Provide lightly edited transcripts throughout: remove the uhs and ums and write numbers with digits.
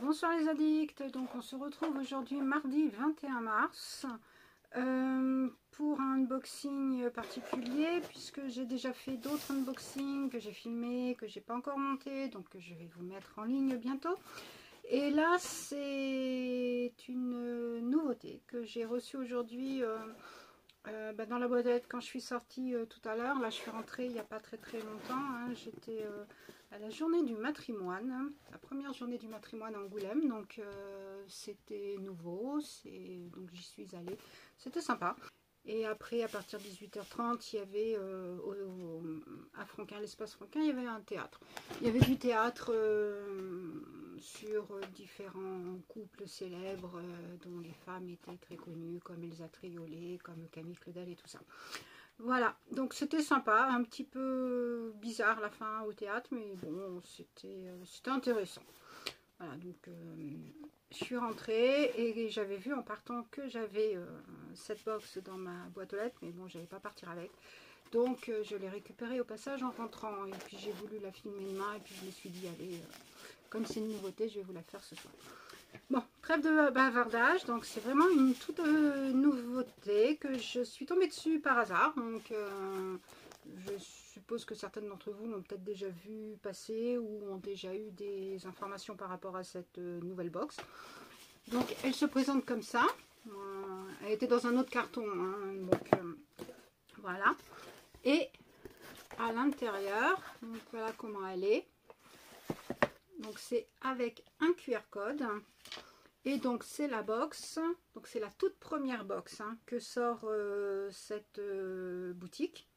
Bonsoir les addicts, donc on se retrouve aujourd'hui mardi 21 mars pour un unboxing particulier puisque j'ai déjà fait d'autres unboxings que j'ai filmés, que j'ai pas encore monté, donc je vais vous mettre en ligne bientôt. Et là c'est une nouveauté que j'ai reçue aujourd'hui dans la boîte aux lettres quand je suis sortie tout à l'heure. Là je suis rentrée il n'y a pas très longtemps, hein. J'étais à la journée du matrimoine, la première journée du matrimoine à Angoulême, donc c'était nouveau, donc j'y suis allée, c'était sympa. Et après, à partir de 18h30, il y avait à Franquin, l'espace Franquin, il y avait un théâtre. Il y avait du théâtre sur différents couples célèbres dont les femmes étaient très connues, comme Elsa Triolet, comme Camille Claudel et tout ça. Voilà, donc c'était sympa, un petit peu bizarre la fin au théâtre, mais bon, c'était intéressant. Voilà, donc je suis rentrée et j'avais vu en partant que j'avais cette box dans ma boîte aux lettres, mais bon, j'allais pas partir avec. Donc je l'ai récupérée au passage en rentrant et puis j'ai voulu la filmer de main et puis je me suis dit, allez, comme c'est une nouveauté, je vais vous la faire ce soir. Bon, trêve de bavardage, donc c'est vraiment une toute nouveauté que je suis tombée dessus par hasard. Donc je suppose que certaines d'entre vous l'ont peut-être déjà vu passer ou ont déjà eu des informations par rapport à cette nouvelle box. Donc elle se présente comme ça. Elle était dans un autre carton, hein, donc voilà. Et à l'intérieur, donc voilà comment elle est. Donc c'est avec un QR code. Et donc c'est la box, donc c'est la toute première box hein, que sort cette boutique.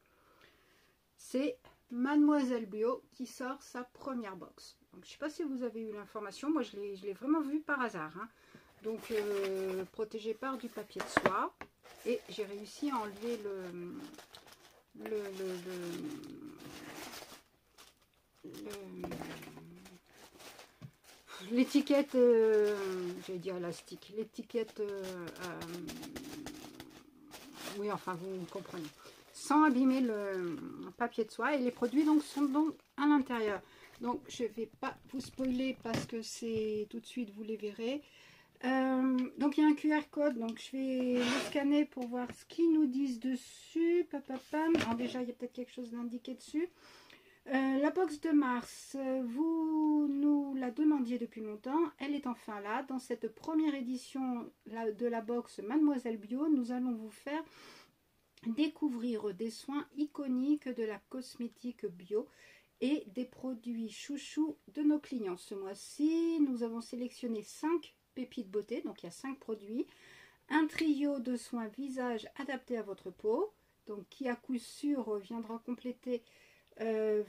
C'est Mademoiselle Bio qui sort sa première box. Donc je ne sais pas si vous avez eu l'information, moi je l'ai vraiment vu par hasard. Hein. Donc protégé par du papier de soie. Et j'ai réussi à enlever l'étiquette, j'allais dire élastique, l'étiquette, oui enfin vous comprenez, sans abîmer le papier de soie. Et les produits donc sont donc à l'intérieur. Donc je vais pas vous spoiler parce que c'est tout de suite, vous les verrez. Donc il y a un QR code, donc je vais le scanner pour voir ce qu'ils nous disent dessus. Alors déjà il y a peut-être quelque chose d'indiqué dessus. La box de mars, vous nous la demandiez depuis longtemps, elle est enfin là. Dans cette première édition de la box Mademoiselle Bio, nous allons vous faire découvrir des soins iconiques de la cosmétique bio et des produits chouchous de nos clients. Ce mois-ci, nous avons sélectionné 5 pépites beauté, donc il y a 5 produits, un trio de soins visage adaptés à votre peau, donc qui à coup sûr viendra compléter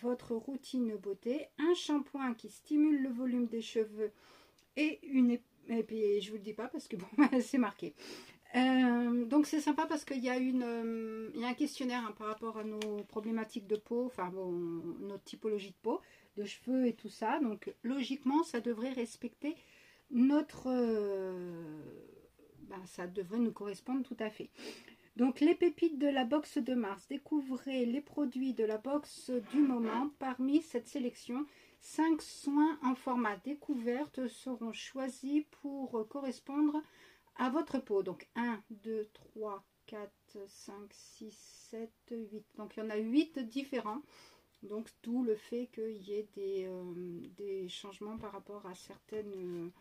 votre routine beauté, un shampoing qui stimule le volume des cheveux et puis je vous le dis pas parce que bon c'est marqué. Donc c'est sympa parce qu'il y a un questionnaire hein, par rapport à nos problématiques de peau, enfin bon, notre typologie de peau, de cheveux et tout ça. Donc logiquement ça devrait respecter notre ça devrait nous correspondre tout à fait. Donc les pépites de la box de mars, découvrez les produits de la box du moment. Parmi cette sélection, 5 soins en format découverte seront choisis pour correspondre à votre peau. Donc 1, 2, 3, 4, 5, 6, 7, 8. Donc il y en a 8 différents. Donc d'où le fait qu'il y ait des changements par rapport à certaines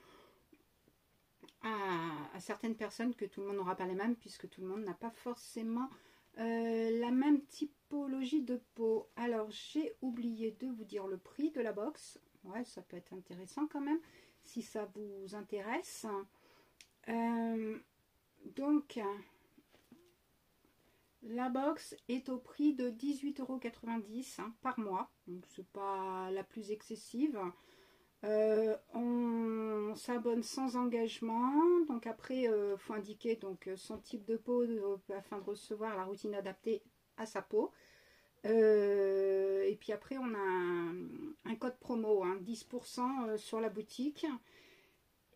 personnes, que tout le monde n'aura pas les mêmes puisque tout le monde n'a pas forcément la même typologie de peau. Alors j'ai oublié de vous dire le prix de la box. Ouais, ça peut être intéressant quand même si ça vous intéresse. Donc la box est au prix de 18,90 € hein, par mois, donc c'est pas la plus excessive. On s'abonne sans engagement, donc après faut indiquer donc son type de peau afin de recevoir la routine adaptée à sa peau. Et puis après on a un code promo, hein, 10% sur la boutique.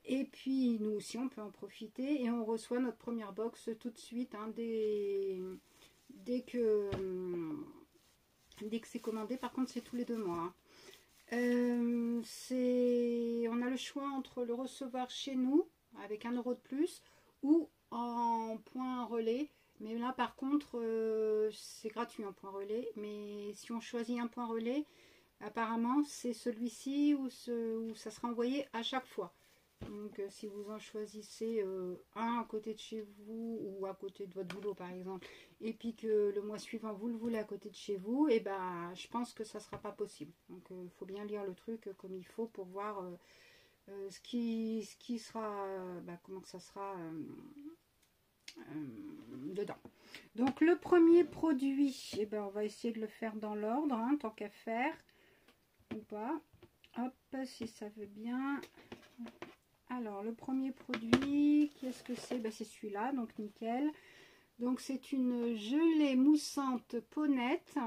Et puis nous aussi on peut en profiter et on reçoit notre première box tout de suite hein, dès que c'est commandé. Par contre c'est tous les 2 mois. Hein. On a le choix entre le recevoir chez nous avec 1 € de plus ou en point relais. Mais là par contre c'est gratuit en point relais. Mais si on choisit un point relais, apparemment c'est celui-ci où ça sera envoyé à chaque fois. Donc si vous en choisissez un à côté de chez vous ou à côté de votre boulot par exemple, et puis que le mois suivant vous le voulez à côté de chez vous, et ben je pense que ça sera pas possible. Donc il faut bien lire le truc comme il faut pour voir ce qui sera, comment que ça sera dedans. Donc le premier produit, et ben on va essayer de le faire dans l'ordre, hein, tant qu'à faire ou pas. Hop, si ça veut bien. Alors, le premier produit, qu'est-ce que c'est? Ben, c'est celui-là, donc nickel. Donc, c'est une gelée moussante Ponette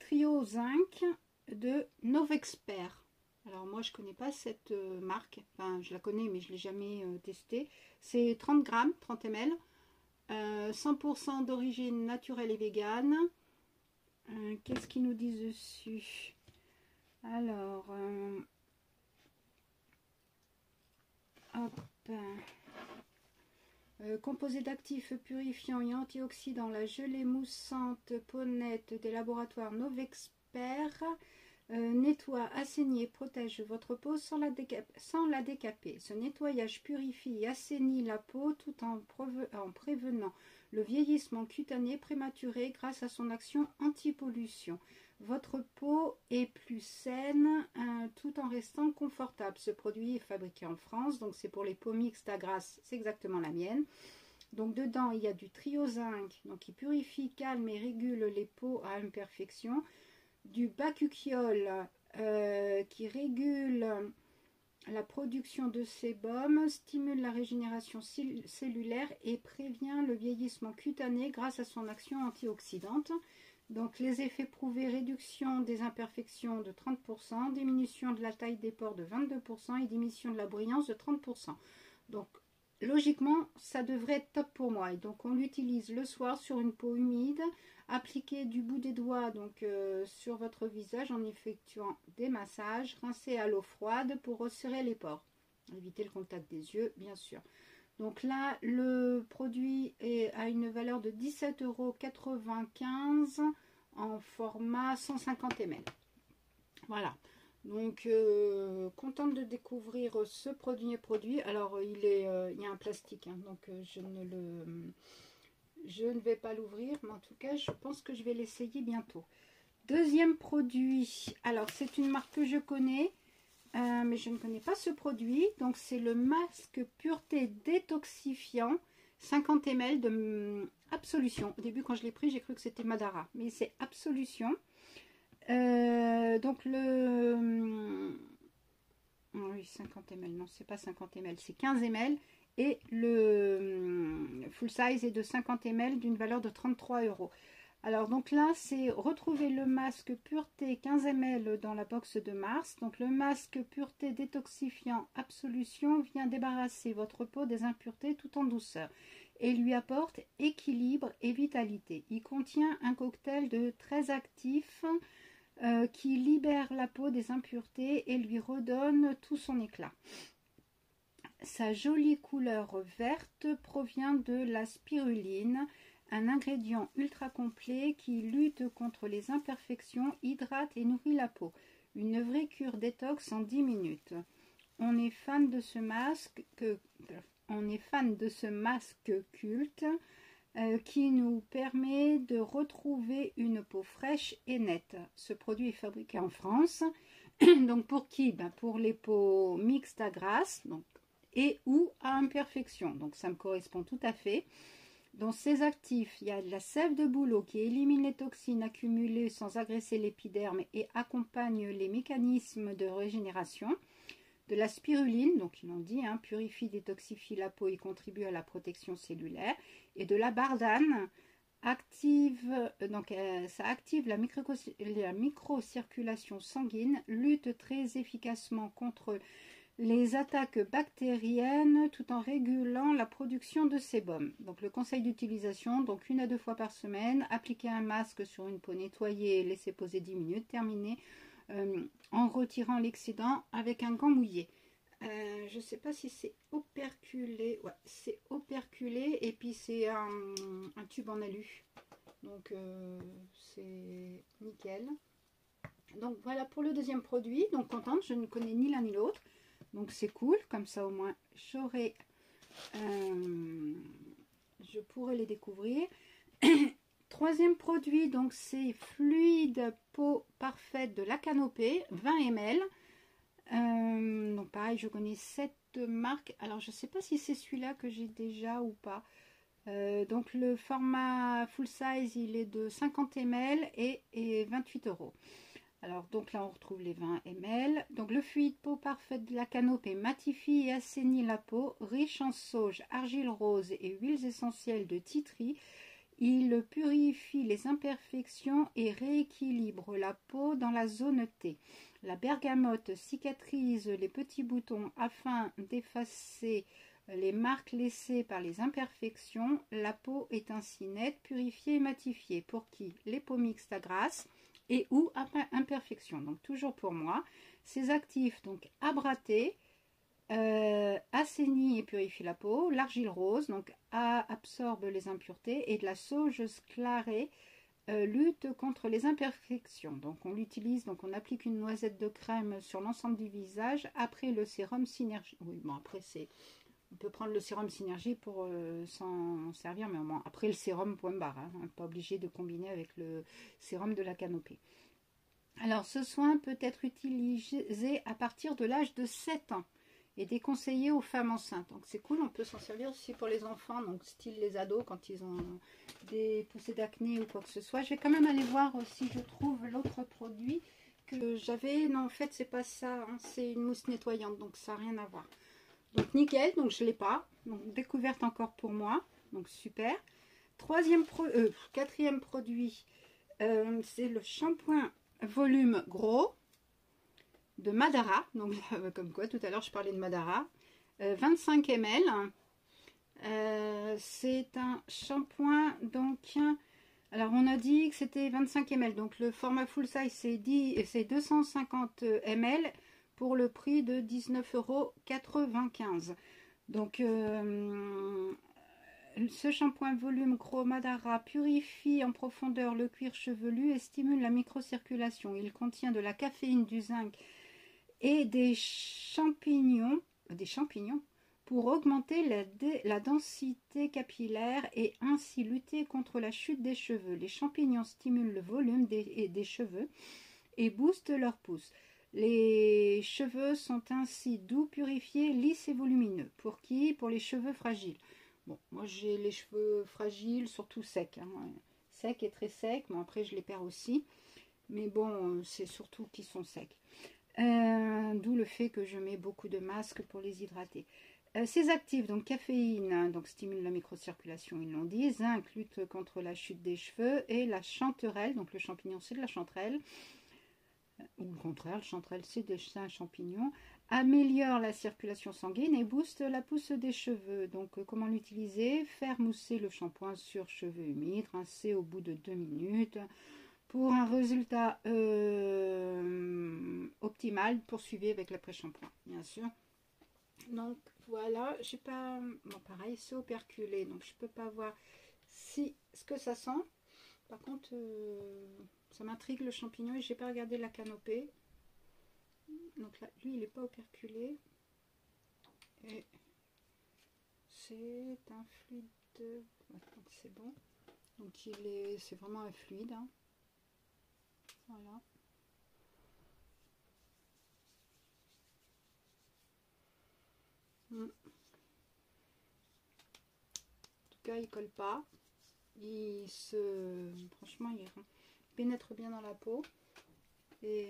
Trio Zinc de Novexpert. Alors, moi, je ne connais pas cette marque. Enfin, je la connais, mais je ne l'ai jamais testée. C'est 30 grammes, 30 ml. 100% d'origine naturelle et végane. Qu'est-ce qu'ils nous disent dessus? Alors... composé d'actifs purifiants et antioxydants, la gelée moussante Ponette des laboratoires Novexpert nettoie, assainit et protège votre peau sans la décaper. Ce nettoyage purifie et assainit la peau tout en prévenant le vieillissement cutané prématuré grâce à son action anti-pollution. Votre peau est plus saine tout en restant confortable. Ce produit est fabriqué en France, donc c'est pour les peaux mixtes à grasse, c'est exactement la mienne. Donc dedans il y a du Trio Zinc, donc qui purifie, calme et régule les peaux à imperfection. Du bakuchiol qui régule la production de sébum, stimule la régénération cellulaire et prévient le vieillissement cutané grâce à son action antioxydante. Donc les effets prouvés: réduction des imperfections de 30%, diminution de la taille des pores de 22% et diminution de la brillance de 30%. Donc logiquement ça devrait être top pour moi. Et donc on l'utilise le soir sur une peau humide, appliqué du bout des doigts donc sur votre visage en effectuant des massages, rincé à l'eau froide pour resserrer les pores, éviter le contact des yeux bien sûr. Donc là, le produit a une valeur de 17,95 € en format 150 ml. Voilà. Donc, contente de découvrir ce produit. Alors, il y a un plastique, hein, donc je ne vais pas l'ouvrir, mais en tout cas, je pense que je vais l'essayer bientôt. Deuxième produit. Alors, c'est une marque que je connais. Mais je ne connais pas ce produit. Donc c'est le masque pureté détoxifiant 50 ml de Absolution. Au début quand je l'ai pris j'ai cru que c'était Madara, mais c'est Absolution. Donc oui, 50 ml, non c'est pas 50 ml, c'est 15 ml. Et le full size est de 50 ml d'une valeur de 33 €. Alors donc là c'est retrouver le masque pureté 15 ml dans la box de mars. Donc le masque pureté détoxifiant Absolution vient débarrasser votre peau des impuretés tout en douceur et lui apporte équilibre et vitalité. Il contient un cocktail de 13 actifs qui libère la peau des impuretés et lui redonne tout son éclat. Sa jolie couleur verte provient de la spiruline, un ingrédient ultra complet qui lutte contre les imperfections, hydrate et nourrit la peau. Une vraie cure détox en 10 minutes. On est fan de ce masque culte qui nous permet de retrouver une peau fraîche et nette. Ce produit est fabriqué en France. Donc pour qui? Pour les peaux mixtes à grasse et ou à imperfection. Donc ça me correspond tout à fait. Dans ces actifs, il y a de la sève de bouleau qui élimine les toxines accumulées sans agresser l'épiderme et accompagne les mécanismes de régénération. De la spiruline, donc ils l'ont dit, hein, purifie, détoxifie la peau et contribue à la protection cellulaire. Et de la bardane, ça active la microcirculation sanguine, lutte très efficacement contre les attaques bactériennes tout en régulant la production de sébum. Donc le conseil d'utilisation, donc 1 à 2 fois par semaine, appliquer un masque sur une peau nettoyée, laisser poser 10 minutes, terminé. en retirant l'excédent avec un gant mouillé. Je ne sais pas si c'est operculé. Ouais, c'est operculé et puis c'est un tube en alu. Donc c'est nickel. Donc voilà pour le deuxième produit. Donc contente, je ne connais ni l'un ni l'autre. Donc c'est cool, comme ça au moins je pourrai les découvrir. Troisième produit, donc c'est fluide peau parfaite de La Canopée, 20 ml. Donc pareil, je connais cette marque. Alors je sais pas si c'est celui-là que j'ai déjà ou pas. Donc le format full size, il est de 50 ml et 28 €. Alors donc là on retrouve les 20 ml. Donc le fluide peau parfaite de La Canopée matifie et assainit la peau, riche en sauge, argile rose et huiles essentielles de tea tree. Il purifie les imperfections et rééquilibre la peau dans la zone T. La bergamote cicatrise les petits boutons afin d'effacer les marques laissées par les imperfections. La peau est ainsi nette, purifiée et matifiée. Pour qui? Les peaux mixtes à grasse et ou imperfections. Donc toujours pour moi. Ces actifs, donc abraté, assainit et purifie la peau. L'argile rose donc absorbe les impuretés et de la sauge clarée lutte contre les imperfections. Donc on l'utilise, donc on applique une noisette de crème sur l'ensemble du visage après le sérum Synergie. Oui, bon après on peut prendre le sérum Synergie pour s'en servir, mais bon, après le sérum point barre, hein, pas obligé de combiner avec le sérum de La Canopée. Alors ce soin peut être utilisé à partir de l'âge de 7 ans et déconseillé aux femmes enceintes. Donc c'est cool, on peut s'en servir aussi pour les enfants, donc style les ados quand ils ont des poussées d'acné ou quoi que ce soit. Je vais quand même aller voir si je trouve l'autre produit que j'avais. Non, en fait c'est pas ça, hein, c'est une mousse nettoyante, donc ça n'a rien à voir. Donc nickel, donc je l'ai pas. Donc découverte encore pour moi, donc super. Quatrième produit, c'est le shampoing volume gros de Madara. Donc comme quoi tout à l'heure je parlais de Madara. 25 ml. C'est un shampoing donc. Alors on a dit que c'était 25 ml. Donc le format full size c'est 250 ml pour le prix de 19,95 €. Donc ce shampoing volume gros Madara purifie en profondeur le cuir chevelu et stimule la microcirculation. Il contient de la caféine, du zinc et des champignons pour augmenter la densité capillaire et ainsi lutter contre la chute des cheveux. Les champignons stimulent le volume des cheveux et boostent leur pousse. Les cheveux sont ainsi doux, purifiés, lisses et volumineux. Pour qui? Pour les cheveux fragiles. Bon, moi j'ai les cheveux fragiles, surtout secs. Hein. Secs et très secs. Bon, après je les perds aussi. Mais bon, c'est surtout qu'ils sont secs. D'où le fait que je mets beaucoup de masques pour les hydrater. Ces actifs, donc caféine, donc stimule la microcirculation, ils l'ont dit. Zinc lutte contre la chute des cheveux. Et la chanterelle, donc le champignon c'est de la chanterelle. Ou le contraire, le chanterelle c'est un champignon, améliore la circulation sanguine et booste la pousse des cheveux. Donc comment l'utiliser? Faire mousser le shampoing sur cheveux humides, rincer au bout de 2 minutes. Pour un résultat optimal, poursuivez avec l'après-shampoing, bien sûr. Donc voilà, j'ai pas. Bon, pareil, c'est operculé, donc je peux pas voir ce que ça sent. Par contre, ça m'intrigue le champignon et j'ai pas regardé La Canopée. Donc là, lui, il n'est pas operculé. Et c'est un fluide. Donc c'est bon. Donc c'est vraiment un fluide. Hein. Voilà. En tout cas, il colle pas. Franchement, il pénètre bien dans la peau. Et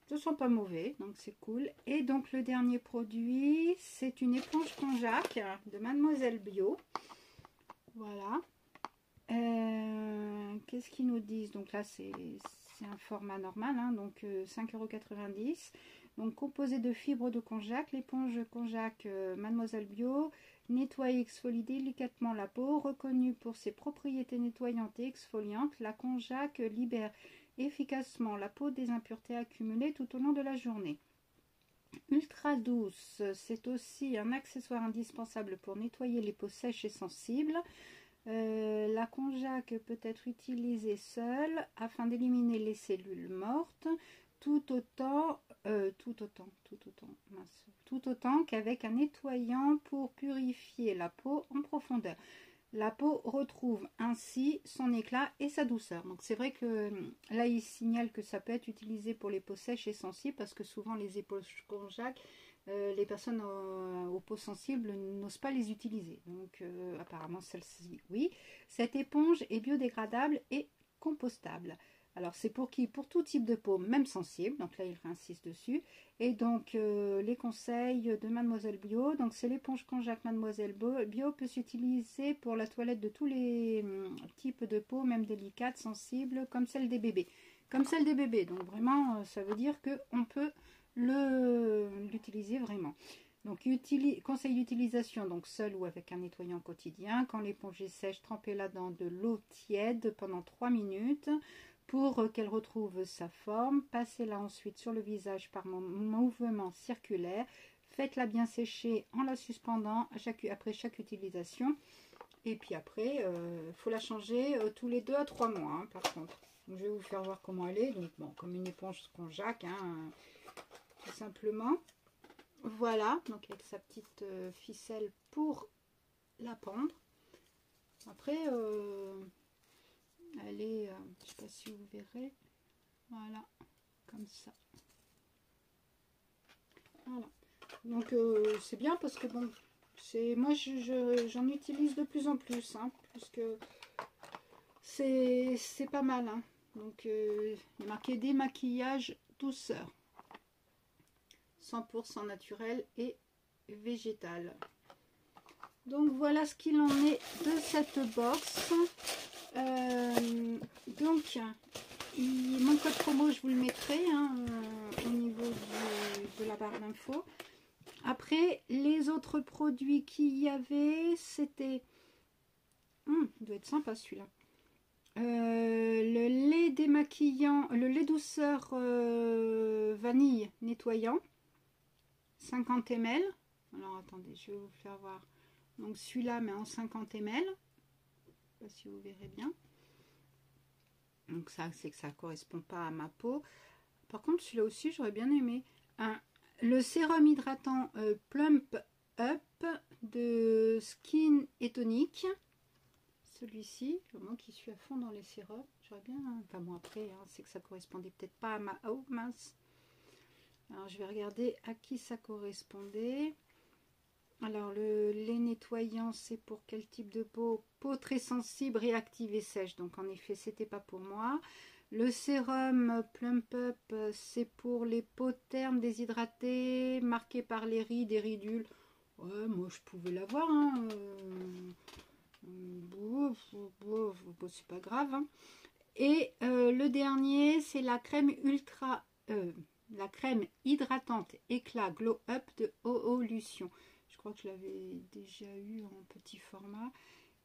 ce sont pas mauvais, donc c'est cool. Et donc le dernier produit, c'est une éponge konjac de Mademoiselle Bio. Voilà. Qu'est-ce qu'ils nous disent? Donc là, c'est un format normal, hein, donc 5,90 €. Donc composé de fibres de konjac, l'éponge konjac Mademoiselle Bio nettoie et exfolie délicatement la peau. Reconnue pour ses propriétés nettoyantes et exfoliantes, la konjac libère efficacement la peau des impuretés accumulées tout au long de la journée. Ultra douce, c'est aussi un accessoire indispensable pour nettoyer les peaux sèches et sensibles. La konjac peut être utilisée seule afin d'éliminer les cellules mortes, tout autant qu'avec un nettoyant pour purifier la peau en profondeur. La peau retrouve ainsi son éclat et sa douceur. Donc c'est vrai que là il signale que ça peut être utilisé pour les peaux sèches et sensibles, parce que souvent les éponges konjac, les personnes aux peaux sensibles n'osent pas les utiliser. Donc apparemment celle-ci, oui. Cette éponge est biodégradable et compostable. Alors c'est pour qui? Pour tout type de peau, même sensible. Donc là il insiste dessus. Et donc les conseils de Mademoiselle Bio. Donc c'est l'éponge konjac Mademoiselle Bio, peut s'utiliser pour la toilette de tous les types de peau, même délicates, sensibles, comme celle des bébés. Comme celle des bébés. Donc vraiment ça veut dire qu'on peut l'utiliser vraiment. Donc conseil d'utilisation, donc seul ou avec un nettoyant quotidien. Quand l'éponge est sèche, trempez-la dans de l'eau tiède pendant 3 minutes pour qu'elle retrouve sa forme. Passez-la ensuite sur le visage par mouvement circulaire. Faites-la bien sécher en la suspendant après chaque utilisation. Et puis après, il faut la changer tous les 2 à 3 mois, hein, par contre. Donc, je vais vous faire voir comment elle est. Donc bon, comme une éponge konjac, hein, tout simplement. Voilà, donc avec sa petite ficelle pour la pendre. Après, elle est, je ne sais pas si vous verrez, voilà, comme ça. Voilà. Donc c'est bien parce que bon, moi j'en utilise de plus en plus, hein, puisque c'est pas mal. Hein. Donc il est marqué démaquillage douceur. 100% naturel et végétal. Donc voilà ce qu'il en est de cette box. Donc mon code promo je vous le mettrai, hein, au niveau de la barre d'infos. Après les autres produits qu'il y avait, c'était il doit être sympa celui-là. Le lait démaquillant, le lait douceur vanille nettoyant, 50 ml. Alors attendez, je vais vous faire voir. Donc celui-là, mais en 50 ml. Je ne sais pas si vous verrez bien. Donc ça, c'est que ça ne correspond pas à ma peau. Par contre, celui-là aussi, j'aurais bien aimé. Le sérum hydratant Plump Up de Skin et Tonic. Celui-ci, moi qui suis à fond dans les sérums, j'aurais bien... Enfin bon, après, hein, c'est que ça correspondait peut-être pas à ma... Oh mince. Alors je vais regarder à qui ça correspondait. Alors le lait nettoyant, c'est pour quel type de peau? Peau très sensible, réactive et sèche. Donc en effet, c'était pas pour moi. Le sérum Plump Up, c'est pour les peaux ternes déshydratées, marquées par les rides et ridules. Ouais, moi je pouvais l'avoir. Hein. C'est pas grave. Hein. Et le dernier, c'est la crème la crème hydratante éclat Glow Up de Oolution. Je crois que je l'avais déjà eu en petit format.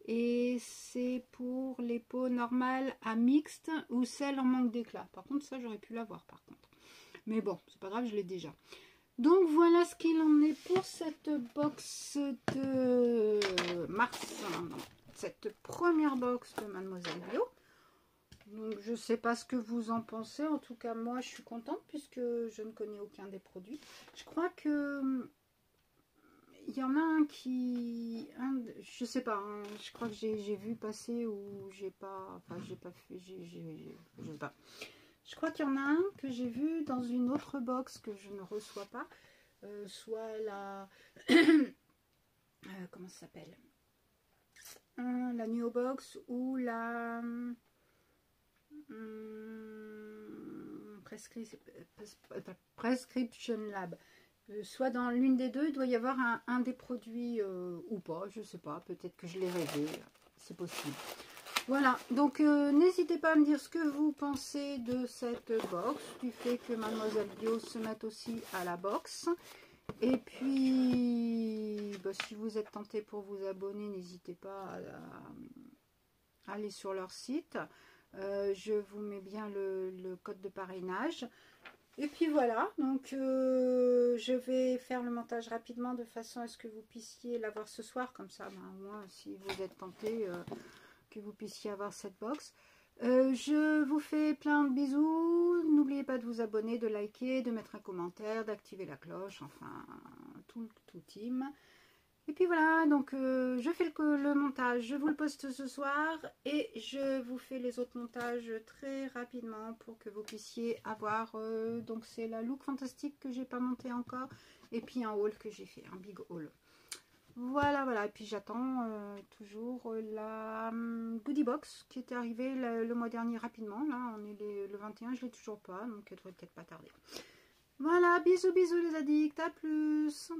Et c'est pour les peaux normales à mixte ou celles en manque d'éclat. Par contre, ça, j'aurais pu l'avoir par contre. Mais bon, c'est pas grave, je l'ai déjà. Donc, voilà ce qu'il en est pour cette box de mars. Cette première box de Mademoiselle Bio. Donc, je ne sais pas ce que vous en pensez. En tout cas, moi, je suis contente puisque je ne connais aucun des produits. Je crois que... Il y en a un qui... je sais pas, hein, je crois que j'ai vu passer ou j'ai pas... Enfin, j'ai pas fait... je sais pas. Je crois qu'il y en a un que j'ai vu dans une autre box que je ne reçois pas. Soit la... comment ça s'appelle, la New Box ou la... Prescription Lab. Soit dans l'une des deux, il doit y avoir un des produits ou pas, je sais pas, peut-être que je l'ai rêvé, c'est possible. Voilà, donc n'hésitez pas à me dire ce que vous pensez de cette box, du fait que Mademoiselle Bio se mette aussi à la box. Et puis, bah, si vous êtes tenté pour vous abonner, n'hésitez pas à aller sur leur site. Je vous mets bien le code de parrainage. Et puis voilà, donc je vais faire le montage rapidement de façon à ce que vous puissiez l'avoir ce soir, comme ça, ben, au moins si vous êtes tenté, que vous puissiez avoir cette box. Je vous fais plein de bisous, n'oubliez pas de vous abonner, de liker, de mettre un commentaire, d'activer la cloche, enfin tout team. Et puis voilà, donc je fais le montage, je vous le poste ce soir et je vous fais les autres montages très rapidement pour que vous puissiez avoir, donc c'est la look fantastique que j'ai pas monté encore et puis un haul que j'ai fait, un big haul. Voilà, voilà, et puis j'attends toujours la goodie box qui était arrivée le mois dernier rapidement, là on est le 21, je l'ai toujours pas, donc elle devrait peut-être pas tarder. Voilà, bisous bisous les addicts, à plus.